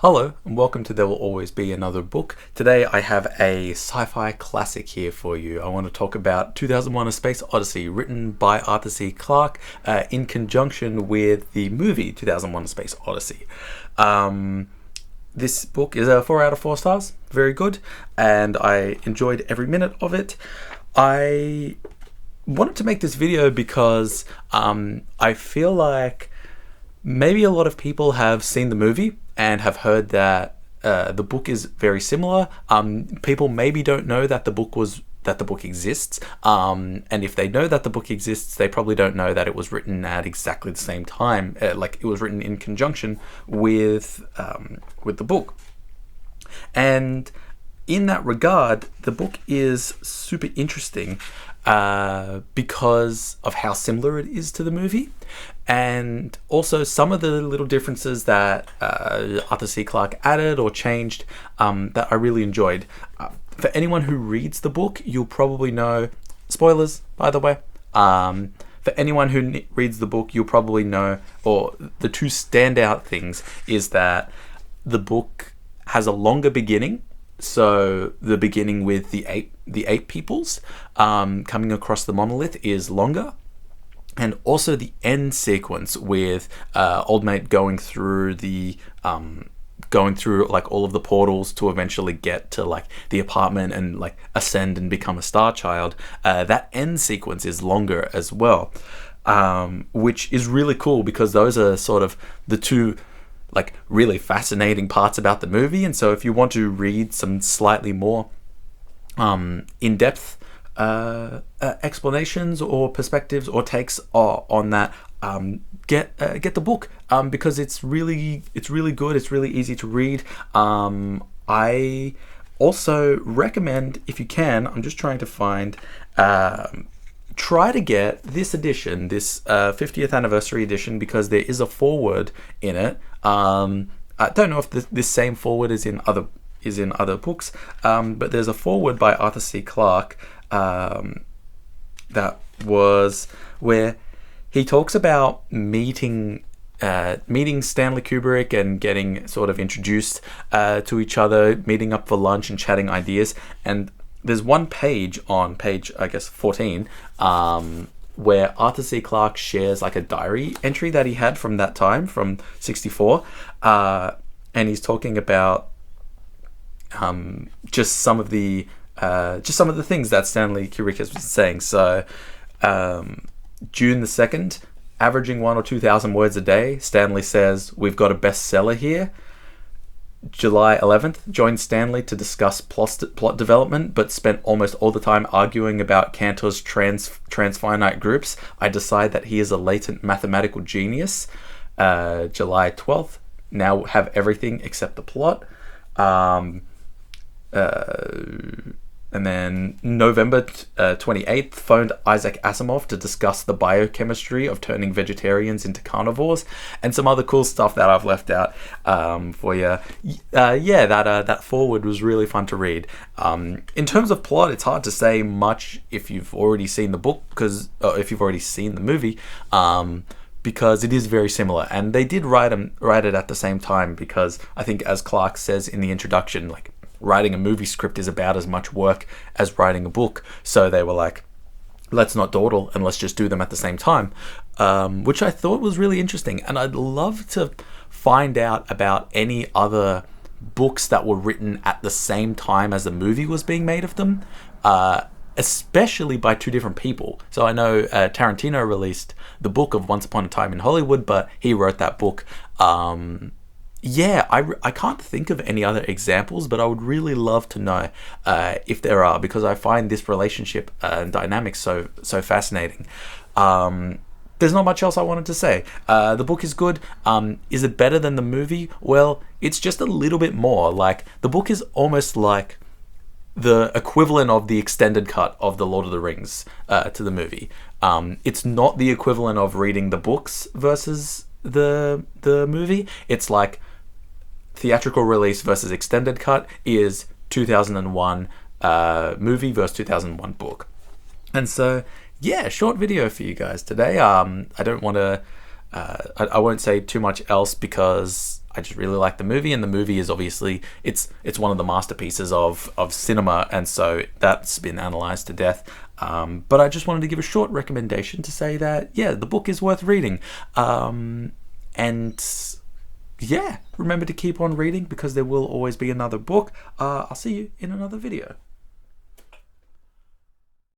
Hello and welcome to There Will Always Be Another Book. Today I have a sci-fi classic here for you. I want to talk about 2001: A Space Odyssey, written by Arthur C. Clarke in conjunction with the movie 2001: A Space Odyssey. This book is a 4 out of 4 stars, very good, and I enjoyed every minute of it. I wanted to make this video because I feel like maybe a lot of people have seen the movie and have heard that the book is very similar. People maybe don't know that the book exists, and if they know that the book exists, they probably don't know that it was written at exactly the same time. Like it was written in conjunction with the book, and in that regard, the book is super interesting because of how similar it is to the movie, and also some of the little differences that Arthur C. Clarke added or changed that I really enjoyed. For anyone who reads the book, you'll probably know, spoilers by the way, for anyone who reads the book, you'll probably know, or the two standout things is that the book has a longer beginning. So the beginning with the eight peoples coming across the monolith is longer, and also the end sequence with Old Mate going through like all of the portals to eventually get to like the apartment and like ascend and become a star child. That end sequence is longer as well, which is really cool because those are sort of the two like really fascinating parts about the movie. And so if you want to read some slightly more in-depth explanations or perspectives or takes on that, get the book because it's really good. It's really easy to read. I also recommend, if you can, I'm just trying to find, try to get this edition, this 50th anniversary edition, because there is a foreword in it. I don't know if this same foreword is in other books, but there's a foreword by Arthur C. Clarke that was where he talks about meeting Stanley Kubrick and getting sort of introduced to each other, meeting up for lunch and chatting ideas. And there's one page on page, I guess, 14, where Arthur C. Clarke shares like a diary entry that he had from that time, from 1964, and he's talking about just some of the things that Stanley Kubrick was saying. So June the 2nd, averaging 1,000 or 2,000 words a day, Stanley says, "We've got a bestseller here." July 11th, joined Stanley to discuss plot development, but spent almost all the time arguing about Cantor's transfinite groups. I decide that he is a latent mathematical genius. July 12th, now have everything except the plot. And then November 28th, phoned Isaac Asimov to discuss the biochemistry of turning vegetarians into carnivores, and some other cool stuff that I've left out for you. That foreword was really fun to read. In terms of plot, it's hard to say much if you've already seen the book, because if you've already seen the movie, because it is very similar, and they did write it at the same time, because I think, as Clarke says in the introduction, like, writing a movie script is about as much work as writing a book. So they were like, let's not dawdle and let's just do them at the same time, which I thought was really interesting. And I'd love to find out about any other books that were written at the same time as the movie was being made of them, especially by two different people. So I know Tarantino released the book of Once Upon a Time in Hollywood, but he wrote that book. I can't think of any other examples, but I would really love to know if there are, because I find this relationship and dynamic so fascinating. There's not much else I wanted to say. The book is good. Is it better than the movie? Well, it's just a little bit more. Like, the book is almost like the equivalent of the extended cut of The Lord of the Rings to the movie. It's not the equivalent of reading the books versus the movie. It's like theatrical release versus extended cut is 2001 movie versus 2001 book. And so, yeah, short video for you guys today. I don't want to I won't say too much else because I just really like the movie, and the movie is obviously it's one of the masterpieces of cinema, and so that's been analyzed to death. But I just wanted to give a short recommendation to say that, yeah, the book is worth reading. And yeah, remember to keep on reading, because there will always be another book. I'll see you in another video.